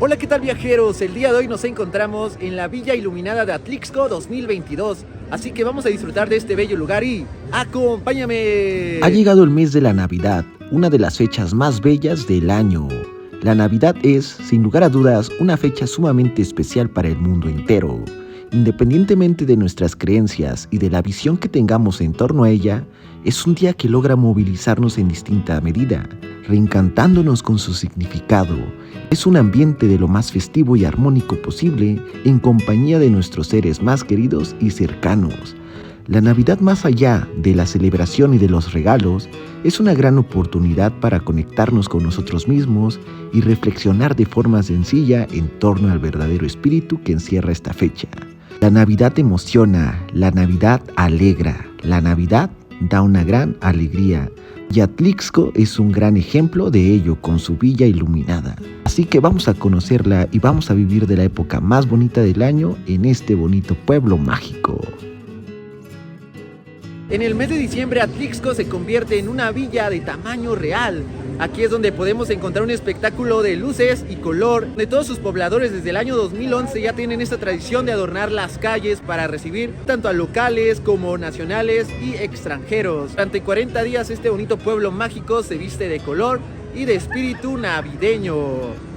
Hola, ¿qué tal, viajeros? El día de hoy nos encontramos en la Villa Iluminada de Atlixco 2022. Así que vamos a disfrutar de este bello lugar y ¡acompáñame! Ha llegado el mes de la Navidad, una de las fechas más bellas del año. La Navidad es, sin lugar a dudas, una fecha sumamente especial para el mundo entero. Independientemente de nuestras creencias y de la visión que tengamos en torno a ella, es un día que logra movilizarnos en distinta medida, reencantándonos con su significado. Es un ambiente de lo más festivo y armónico posible, en compañía de nuestros seres más queridos y cercanos. La Navidad, más allá de la celebración y de los regalos, es una gran oportunidad para conectarnos con nosotros mismos y reflexionar de forma sencilla en torno al verdadero espíritu que encierra esta fecha. La Navidad emociona, la Navidad alegra, la Navidad da una gran alegría. Y Atlixco es un gran ejemplo de ello con su villa iluminada. Así que vamos a conocerla y vamos a vivir de la época más bonita del año en este bonito pueblo mágico. En el mes de diciembre, Atlixco se convierte en una villa de tamaño real. Aquí es donde podemos encontrar un espectáculo de luces y color, donde todos sus pobladores desde el año 2011 ya tienen esta tradición de adornar las calles para recibir tanto a locales como nacionales y extranjeros. Durante 40 días este bonito pueblo mágico se viste de color y de espíritu navideño.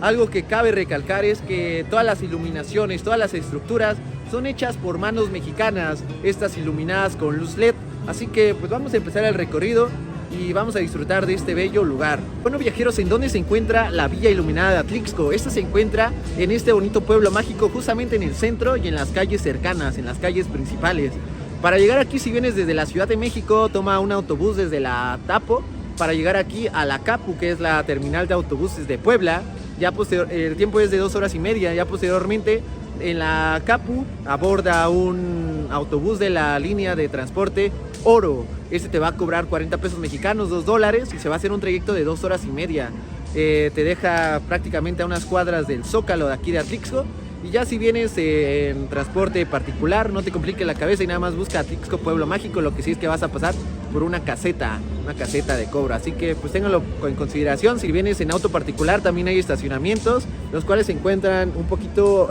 Algo que cabe recalcar es que todas las iluminaciones, todas las estructuras son hechas por manos mexicanas, estas iluminadas con luz LED. Así que pues vamos a empezar el recorrido y vamos a disfrutar de este bello lugar. Bueno, viajeros, ¿en dónde se encuentra la Villa Iluminada de Atlixco? Esta se encuentra en este bonito pueblo mágico, justamente en el centro y en las calles cercanas, en las calles principales. Para llegar aquí, si vienes desde la Ciudad de México, toma un autobús desde la Tapo para llegar aquí a la Capu, que es la terminal de autobuses de Puebla. Ya el tiempo es de 2 horas y media. Ya posteriormente, en la Capu aborda un autobús de la línea de transporte Oro. Este te va a cobrar 40 pesos mexicanos, $2, y se va a hacer un trayecto de 2 horas y media. Te deja prácticamente a unas cuadras del Zócalo de aquí de Atlixco. Y ya si vienes en transporte particular, no te compliques la cabeza y nada más busca Atlixco Pueblo Mágico. Lo que sí es que vas a pasar por una caseta de cobro. Así que pues ténganlo en consideración. Si vienes en auto particular, también hay estacionamientos, los cuales se encuentran un poquito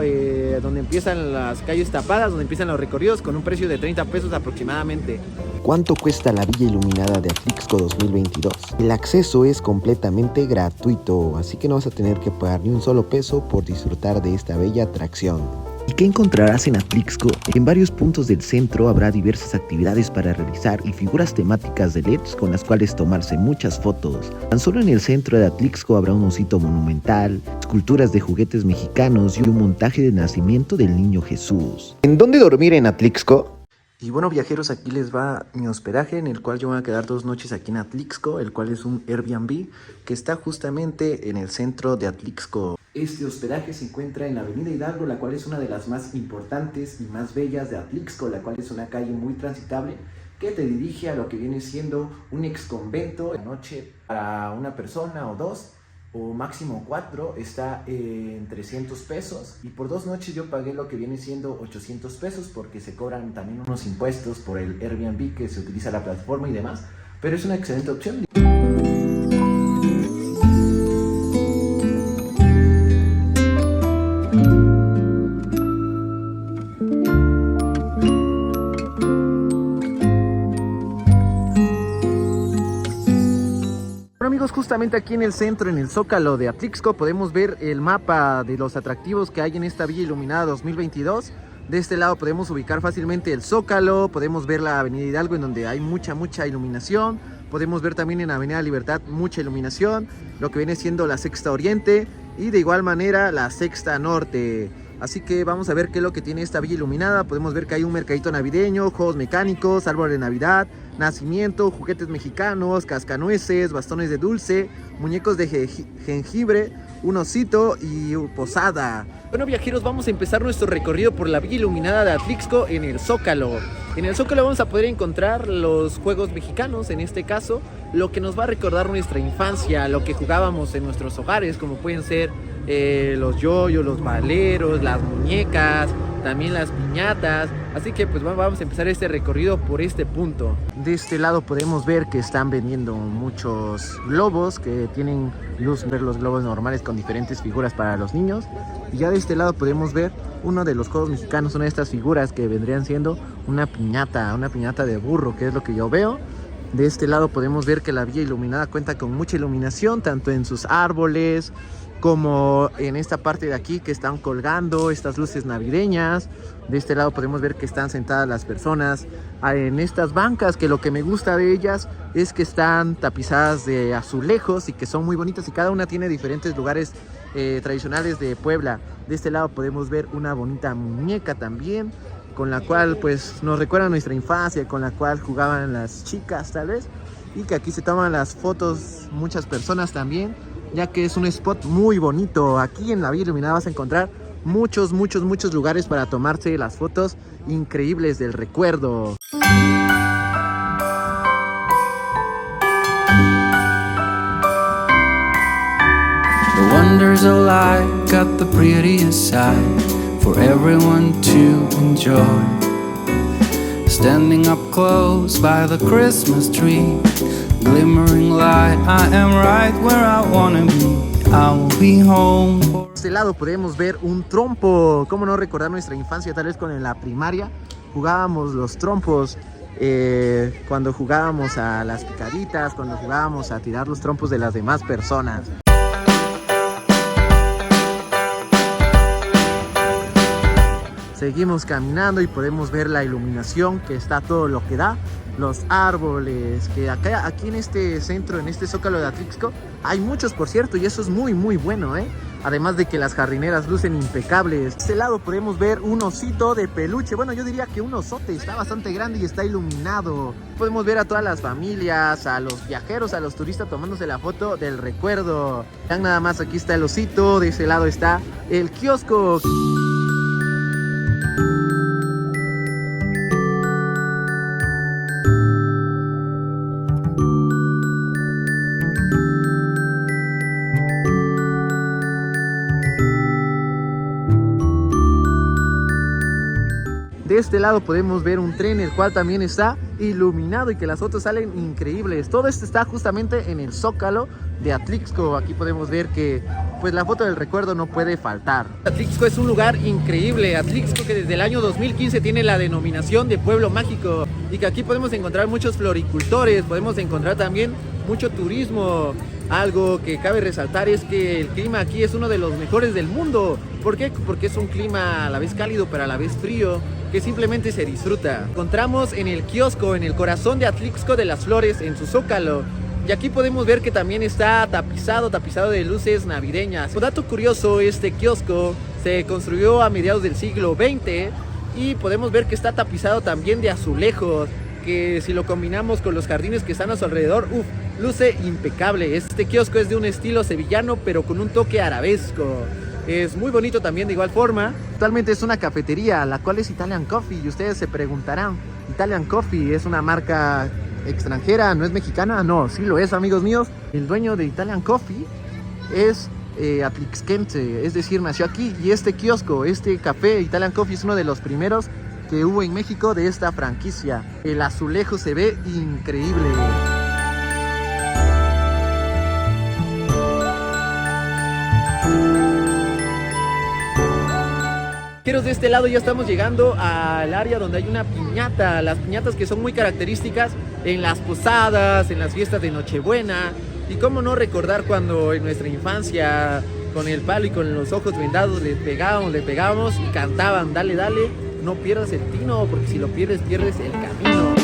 donde empiezan las calles tapadas, donde empiezan los recorridos, con un precio de 30 pesos aproximadamente. ¿Cuánto cuesta la Villa Iluminada de Atlixco 2022? El acceso es completamente gratuito, así que no vas a tener que pagar ni un solo peso por disfrutar de esta bella atracción. ¿Y qué encontrarás en Atlixco? En varios puntos del centro habrá diversas actividades para realizar y figuras temáticas de LEDs con las cuales tomarse muchas fotos. Tan solo en el centro de Atlixco habrá un osito monumental, esculturas de juguetes mexicanos y un montaje de nacimiento del niño Jesús. ¿En dónde dormir en Atlixco? Y bueno, viajeros, aquí les va mi hospedaje, en el cual yo voy a quedar 2 noches aquí en Atlixco, el cual es un Airbnb que está justamente en el centro de Atlixco. Este hospedaje se encuentra en la Avenida Hidalgo, la cual es una de las más importantes y más bellas de Atlixco, la cual es una calle muy transitable que te dirige a lo que viene siendo un ex convento. La noche para una persona o 2 o máximo 4 está en 300 pesos, y por 2 noches yo pagué lo que viene siendo 800 pesos porque se cobran también unos impuestos por el Airbnb que se utiliza la plataforma y demás, pero es una excelente opción. Bueno, amigos, justamente aquí en el centro, en el Zócalo de Atlixco, podemos ver el mapa de los atractivos que hay en esta Villa Iluminada 2022. De este lado podemos ubicar fácilmente el Zócalo, podemos ver la Avenida Hidalgo, en donde hay mucha iluminación. Podemos ver también en Avenida Libertad mucha iluminación, lo que viene siendo la Sexta Oriente y de igual manera la Sexta Norte. Así que vamos a ver qué es lo que tiene esta Villa Iluminada. Podemos ver que hay un mercadito navideño, juegos mecánicos, árbol de Navidad, nacimiento, juguetes mexicanos, cascanueces, bastones de dulce, muñecos de jengibre, un osito y posada. Bueno, viajeros, vamos a empezar nuestro recorrido por la Villa Iluminada de Atlixco en el Zócalo. En el Zócalo vamos a poder encontrar los juegos mexicanos, en este caso, lo que nos va a recordar nuestra infancia, lo que jugábamos en nuestros hogares, como pueden ser los yoyos, los valeros, las muñecas, también las piñatas. Así que pues vamos a empezar este recorrido por este punto. De este lado podemos ver que están vendiendo muchos globos que tienen luz, ver los globos normales con diferentes figuras para los niños. Y ya de este lado podemos ver uno de los juegos mexicanos, una de estas figuras que vendrían siendo una piñata de burro, que es lo que yo veo. De este lado podemos ver que la Villa Iluminada cuenta con mucha iluminación, tanto en sus árboles como en esta parte de aquí que están colgando estas luces navideñas. De este lado podemos ver que están sentadas las personas en estas bancas, que lo que me gusta de ellas es que están tapizadas de azulejos y que son muy bonitas, y cada una tiene diferentes lugares tradicionales de Puebla. De este lado podemos ver una bonita muñeca también, con la cual pues nos recuerda nuestra infancia, con la cual jugaban las chicas tal vez, y que aquí se toman las fotos muchas personas también, ya que es un spot muy bonito. Aquí en la Villa Iluminada vas a encontrar muchos lugares para tomarse las fotos increíbles del recuerdo. The wonders of life got the prettiest side for everyone to enjoy. Standing up close by the Christmas tree, glimmering light, I am right where I wanna be. I will be home. De este lado podemos ver un trompo. ¿Cómo no recordar nuestra infancia? Tal vez en la primaria jugábamos los trompos, cuando jugábamos a las picaditas, cuando jugábamos a tirar los trompos de las demás personas. Seguimos caminando y podemos ver la iluminación que está todo lo que da, los árboles, que aquí en este centro, en este zócalo de Atlixco, hay muchos por cierto, y eso es muy bueno, además de que las jardineras lucen impecables. De este lado podemos ver un osito de peluche, bueno, yo diría que un osote, está bastante grande y está iluminado. Podemos ver a todas las familias, a los viajeros, a los turistas tomándose la foto del recuerdo. Vean nada más, aquí está el osito, de ese lado está el kiosco. De este lado podemos ver un tren, el cual también está iluminado y que las fotos salen increíbles. Todo esto está justamente en el zócalo de Atlixco. Aquí podemos ver que pues la foto del recuerdo no puede faltar. Atlixco es un lugar increíble. Atlixco, que desde el año 2015 tiene la denominación de pueblo mágico, y que aquí podemos encontrar muchos floricultores, podemos encontrar también mucho turismo. Algo que cabe resaltar es que el clima aquí es uno de los mejores del mundo. ¿Por qué? Porque es un clima a la vez cálido pero a la vez frío, que simplemente se disfruta. Encontramos en el kiosco, en el corazón de Atlixco de las Flores, en su zócalo. Y aquí podemos ver que también está tapizado de luces navideñas. Un dato curioso, este kiosco se construyó a mediados del siglo XX y podemos ver que está tapizado también de azulejos, que si lo combinamos con los jardines que están a su alrededor, luce impecable. Este kiosco es de un estilo sevillano pero con un toque arabesco. Es muy bonito también de igual forma. Actualmente es una cafetería, la cual es Italian Coffee, y ustedes se preguntarán, ¿Italian Coffee es una marca extranjera, no es mexicana? No, sí lo es, amigos míos. El dueño de Italian Coffee es atlixquense, es decir, nació aquí. Y este kiosco, este café Italian Coffee es uno de los primeros que hubo en México de esta franquicia. El azulejo se ve increíble. De este lado ya estamos llegando al área donde hay una piñata, las piñatas que son muy características en las posadas, en las fiestas de Nochebuena. Y cómo no recordar cuando en nuestra infancia, con el palo y con los ojos vendados, le pegábamos y cantaban: dale, dale, no pierdas el tino, porque si lo pierdes, pierdes el camino.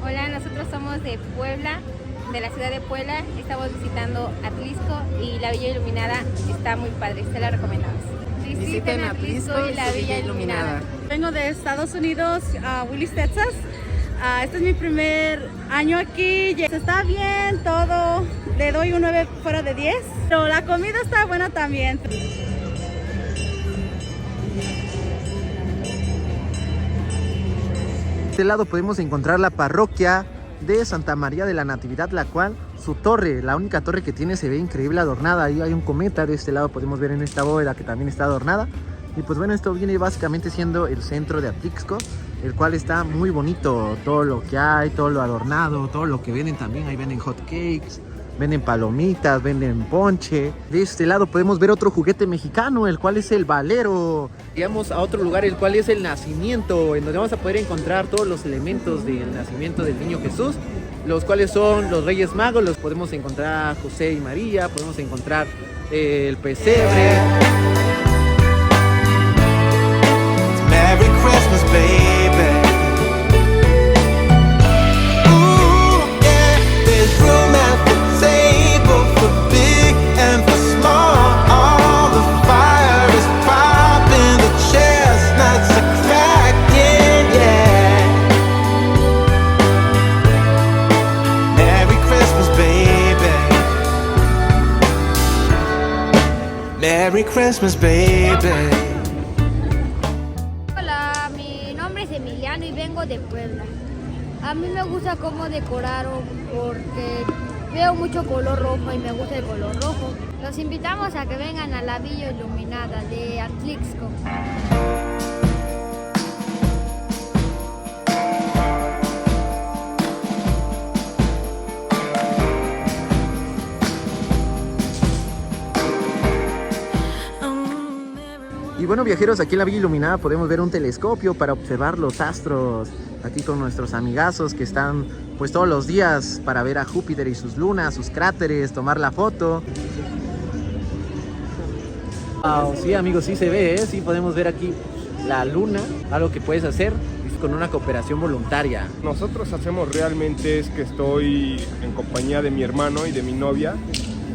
Hola, nosotros somos de Puebla, de la ciudad de Puebla. Estamos visitando Atlixco y la Villa Iluminada está muy padre, se la recomendamos. Visiten Atlixco y la Villa Iluminada. Vengo de Estados Unidos, Willis, Texas. Este es mi primer año aquí. Está bien todo, le doy un 9 fuera de 10, pero la comida está buena también. De este lado podemos encontrar la parroquia de Santa María de la Natividad, la cual su torre, la única torre que tiene, se ve increíble adornada. Ahí hay un cometa, de este lado podemos ver en esta bóveda que también está adornada. Y pues bueno, esto viene básicamente siendo el centro de Atlixco, el cual está muy bonito, todo lo que hay, todo lo adornado, todo lo que venden también. Ahí venden hot cakes, venden palomitas, venden ponche. De este lado podemos ver otro juguete mexicano, el cual es el valero. Llegamos a otro lugar, el cual es el nacimiento, en donde vamos a poder encontrar todos los elementos del nacimiento del niño Jesús, los cuales son los Reyes Magos. Los podemos encontrar a José y María, podemos encontrar el pesebre. Merry Christmas, baby. Ooh, yeah, there's room at the table for big and for small. The fire is popping, the chestnuts are cracking, yeah. Merry Christmas, baby. Merry Christmas, baby. Y vengo de Puebla. A mí me gusta cómo decoraron porque veo mucho color rojo y me gusta el color rojo. Los invitamos a que vengan a la Villa Iluminada de Atlixco. Y bueno, viajeros, aquí en la Villa Iluminada podemos ver un telescopio para observar los astros. Aquí con nuestros amigazos que están pues todos los días para ver a Júpiter y sus lunas, sus cráteres, tomar la foto. Wow, sí amigos, sí se ve, ¿eh? Sí podemos ver aquí la luna. Algo que puedes hacer es con una cooperación voluntaria. Nosotros hacemos realmente es que estoy en compañía de mi hermano y de mi novia.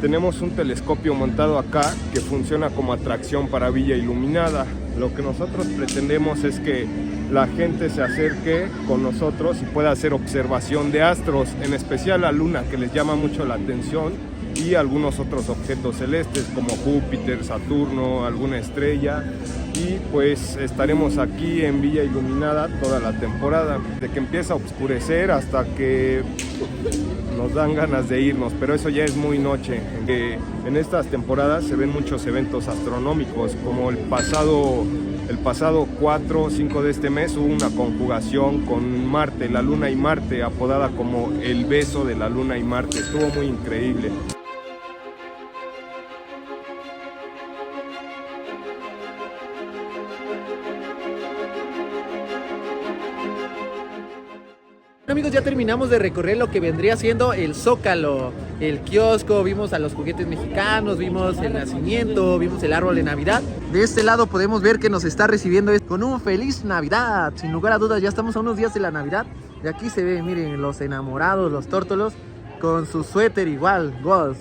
Tenemos un telescopio montado acá que funciona como atracción para Villa Iluminada. Lo que nosotros pretendemos es que la gente se acerque con nosotros y pueda hacer observación de astros, en especial la luna, que les llama mucho la atención, y algunos otros objetos celestes como Júpiter, Saturno, alguna estrella. Y pues estaremos aquí en Villa Iluminada toda la temporada, de que empieza a oscurecer hasta que nos dan ganas de irnos, pero eso ya es muy noche. En estas temporadas se ven muchos eventos astronómicos, como el pasado 4 o 5 de este mes hubo una conjugación con Marte, la Luna y Marte, apodada como el beso de la Luna y Marte. Estuvo muy increíble. Amigos, ya terminamos de recorrer lo que vendría siendo el Zócalo, el kiosco, vimos a los juguetes mexicanos, vimos el nacimiento, vimos el árbol de Navidad. De este lado podemos ver que nos está recibiendo con un feliz Navidad. Sin lugar a dudas, ya estamos a unos días de la Navidad. De aquí se ve, miren, los enamorados, los tórtolos, con su suéter igual, goals.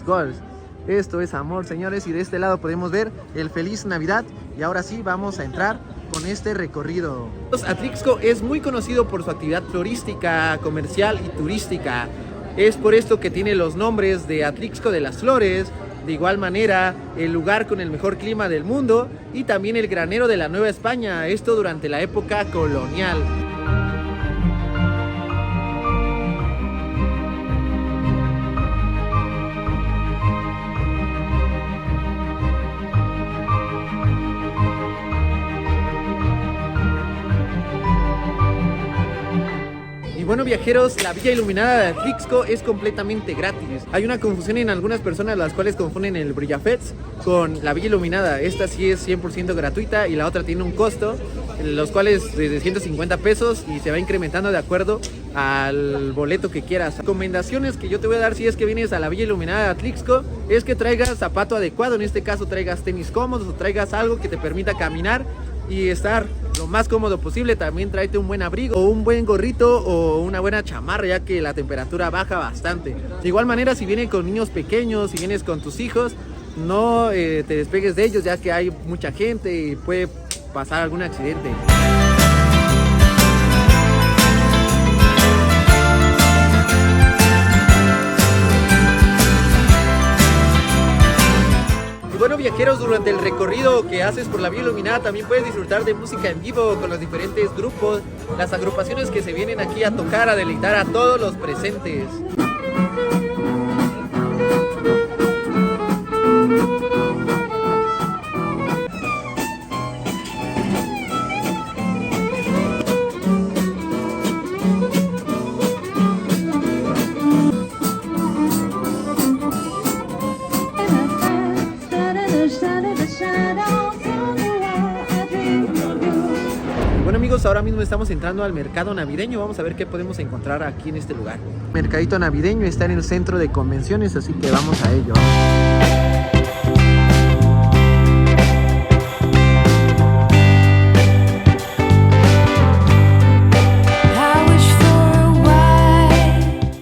Esto es amor, señores, y de este lado podemos ver el feliz Navidad. Y ahora sí, vamos a entrar con este recorrido. Atlixco es muy conocido por su actividad florística, comercial y turística. Es por esto que tiene los nombres de Atlixco de las Flores, de igual manera el lugar con el mejor clima del mundo y también el granero de la Nueva España, esto durante la época colonial. Bueno, viajeros, la Villa Iluminada de Atlixco es completamente gratis. Hay una confusión en algunas personas, las cuales confunden el Brillafets con la Villa Iluminada. Esta sí es 100% gratuita y la otra tiene un costo, los cuales desde 150 pesos y se va incrementando de acuerdo al boleto que quieras. Recomendaciones que yo te voy a dar si es que vienes a la Villa Iluminada de Atlixco es que traigas zapato adecuado, en este caso traigas tenis cómodos o traigas algo que te permita caminar y estar lo más cómodo posible. También tráete un buen abrigo o un buen gorrito o una buena chamarra, ya que la temperatura baja bastante. De igual manera, si vienes con niños pequeños, si vienes con tus hijos, no te despegues de ellos, ya que hay mucha gente y puede pasar algún accidente. Bueno, viajeros, viajeros, durante el recorrido que haces por la Villa Iluminada también puedes disfrutar de música en vivo con los diferentes grupos, las agrupaciones que se vienen aquí a tocar, a deleitar a todos los presentes. Bueno amigos, ahora mismo estamos entrando al mercado navideño. Vamos a ver qué podemos encontrar aquí en este lugar. Mercadito navideño está en el centro de convenciones, así que vamos a ello.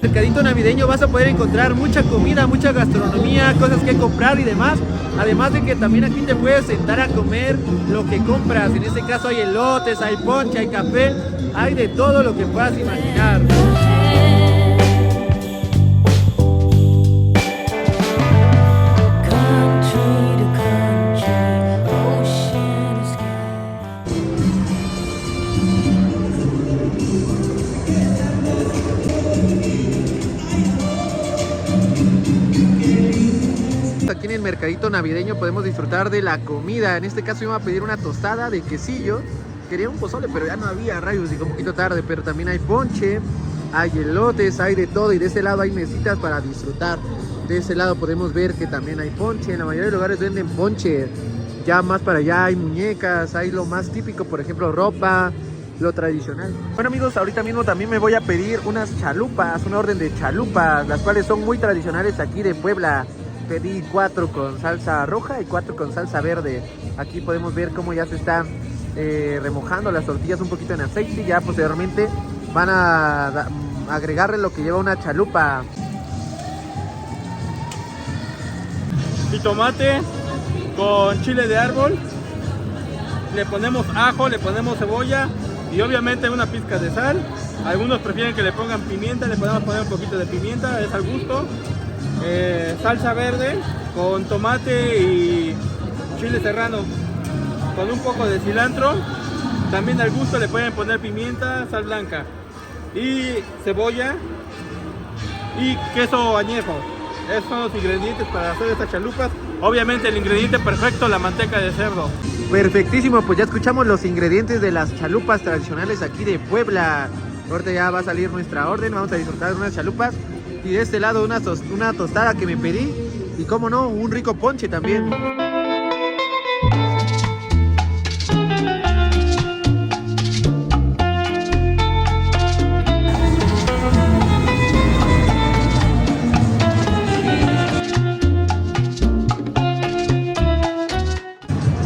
Mercadito navideño vas a poder encontrar mucha comida, mucha gastronomía, cosas que comprar y demás. Además de que también aquí te puedes sentar a comer lo que compras. En este caso hay elotes, hay ponche, hay café, hay de todo lo que puedas imaginar. Aquí en el mercadito navideño podemos disfrutar de la comida. En este caso yo me voy a pedir una tostada de quesillo. Quería un pozole, pero ya no había, rayos, llegó un poquito tarde. Pero también hay ponche, hay elotes, hay de todo. Y de ese lado hay mesitas para disfrutar. De ese lado podemos ver que también hay ponche. En la mayoría de lugares venden ponche. Ya más para allá hay muñecas, hay lo más típico, por ejemplo ropa, lo tradicional. Bueno amigos, ahorita mismo también me voy a pedir unas chalupas, una orden de chalupas, las cuales son muy tradicionales aquí de Puebla. Pedí 4 con salsa roja y 4 con salsa verde. Aquí podemos ver cómo ya se están remojando las tortillas un poquito en aceite. Ya posteriormente van a agregarle lo que lleva una chalupa. Jitomate con chile de árbol. Le ponemos ajo, le ponemos cebolla y obviamente una pizca de sal. Algunos prefieren que le pongan pimienta, le podemos poner un poquito de pimienta, es al gusto. Salsa verde con tomate y chile serrano con un poco de cilantro, también al gusto le pueden poner pimienta, sal blanca y cebolla y queso añejo. Esos son los ingredientes para hacer estas chalupas. Obviamente el ingrediente perfecto, la manteca de cerdo. Perfectísimo, pues ya escuchamos los ingredientes de las chalupas tradicionales aquí de Puebla. Ahorita ya va a salir nuestra orden, vamos a disfrutar de unas chalupas. Y de este lado una tostada que me pedí. Y como no, un rico ponche también.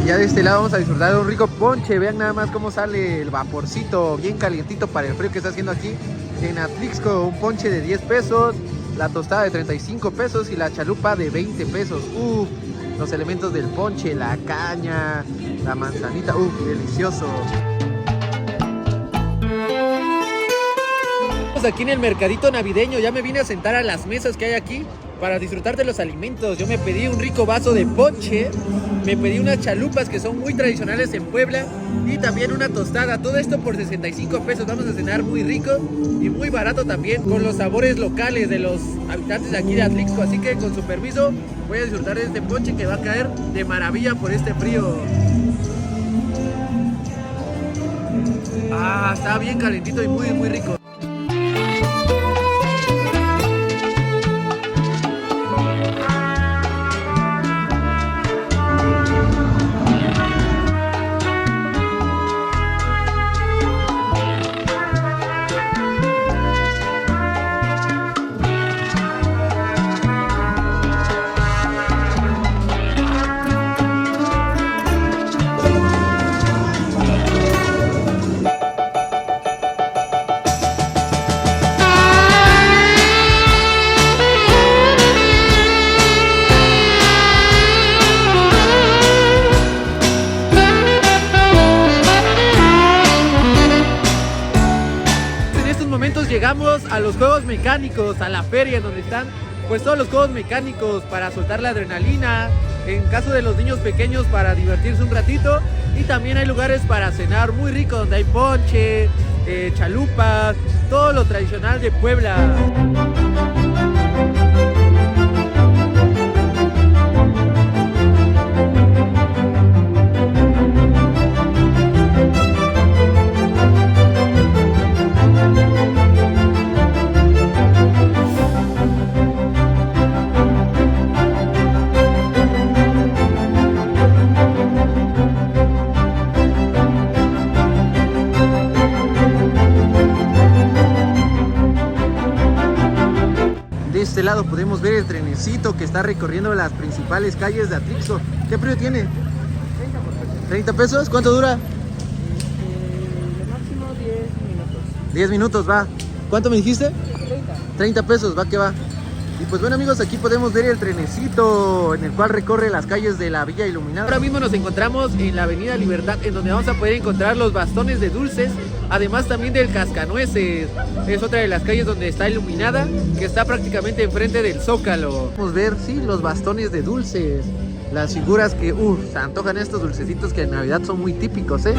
Y ya de este lado vamos a disfrutar de un rico ponche. Vean nada más cómo sale el vaporcito, bien calientito para el frío que está haciendo aquí en Atlixco. Un ponche de 10 pesos, la tostada de 35 pesos y la chalupa de 20 pesos. Los elementos del ponche, la caña, la manzanita, delicioso. Aquí en el mercadito navideño ya me vine a sentar a las mesas que hay aquí para disfrutar de los alimentos. Yo me pedí un rico vaso de ponche, me pedí unas chalupas que son muy tradicionales en Puebla y también una tostada. Todo esto por 65 pesos. Vamos a cenar muy rico y muy barato también, con los sabores locales de los habitantes de aquí de Atlixco. Así que con su permiso voy a disfrutar de este ponche que va a caer de maravilla por este frío. Está bien calentito y muy rico. Llegamos a los juegos mecánicos, a la feria donde están pues todos los juegos mecánicos para soltar la adrenalina, en caso de los niños pequeños para divertirse un ratito. Y también hay lugares para cenar muy ricos donde hay ponche, chalupas, todo lo tradicional de Puebla. De este lado podemos ver el trenecito que está recorriendo las principales calles de Atlixco. ¿Qué precio tiene? 30 pesos. ¿Cuánto dura? Máximo 10 minutos. 10 minutos, va. ¿Cuánto me dijiste? 30. 30 pesos, va que va. Y pues bueno amigos, aquí podemos ver el trenecito en el cual recorre las calles de la Villa Iluminada. Ahora mismo nos encontramos en la Avenida Libertad, en donde vamos a poder encontrar los bastones de dulces, además también del cascanueces. Es otra de las calles donde está iluminada, que está prácticamente enfrente del Zócalo. Podemos ver, sí, los bastones de dulces, las figuras que, se antojan estos dulcecitos que en Navidad son muy típicos, ¿eh?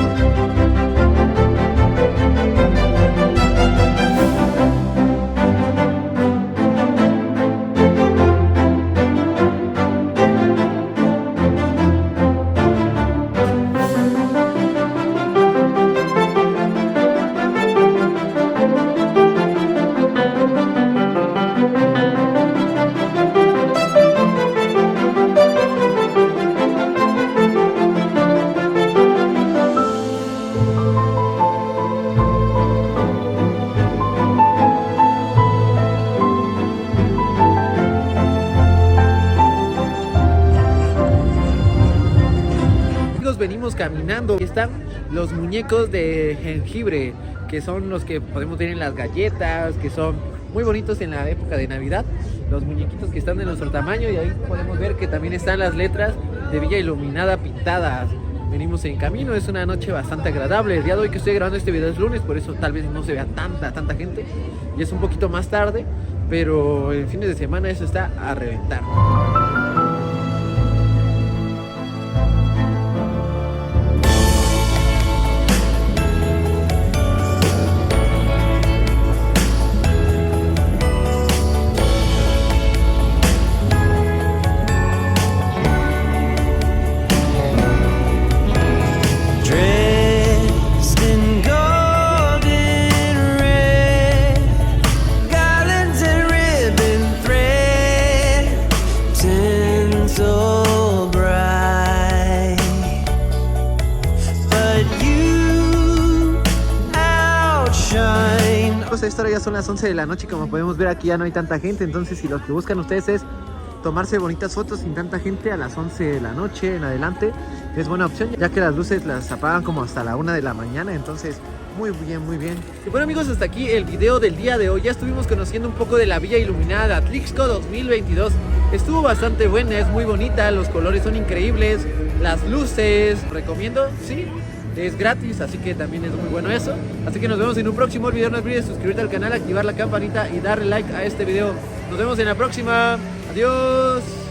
Venimos caminando y están los muñecos de jengibre, que son los que podemos ver en las galletas, que son muy bonitos en la época de Navidad, los muñequitos que están de nuestro tamaño, y ahí podemos ver que también están las letras de Villa Iluminada pintadas. Venimos en camino, es una noche bastante agradable. El día de hoy que estoy grabando este video es lunes, por eso tal vez no se vea tanta gente y es un poquito más tarde, pero en fines de semana eso está a reventar. Esta hora ya son las 11 de la noche, como podemos ver aquí ya no hay tanta gente, entonces si lo que buscan ustedes es tomarse bonitas fotos sin tanta gente a las 11 de la noche en adelante, es buena opción, ya que las luces las apagan como hasta la 1 de la mañana, entonces muy bien. Y bueno amigos, hasta aquí el video del día de hoy. Ya estuvimos conociendo un poco de la Villa Iluminada de Atlixco 2022. Estuvo bastante buena, es muy bonita, los colores son increíbles, las luces, recomiendo, sí. Es gratis, así que también es muy bueno eso. Así que nos vemos en un próximo video. No olvides suscribirte al canal, activar la campanita y darle like a este video. Nos vemos en la próxima. Adiós.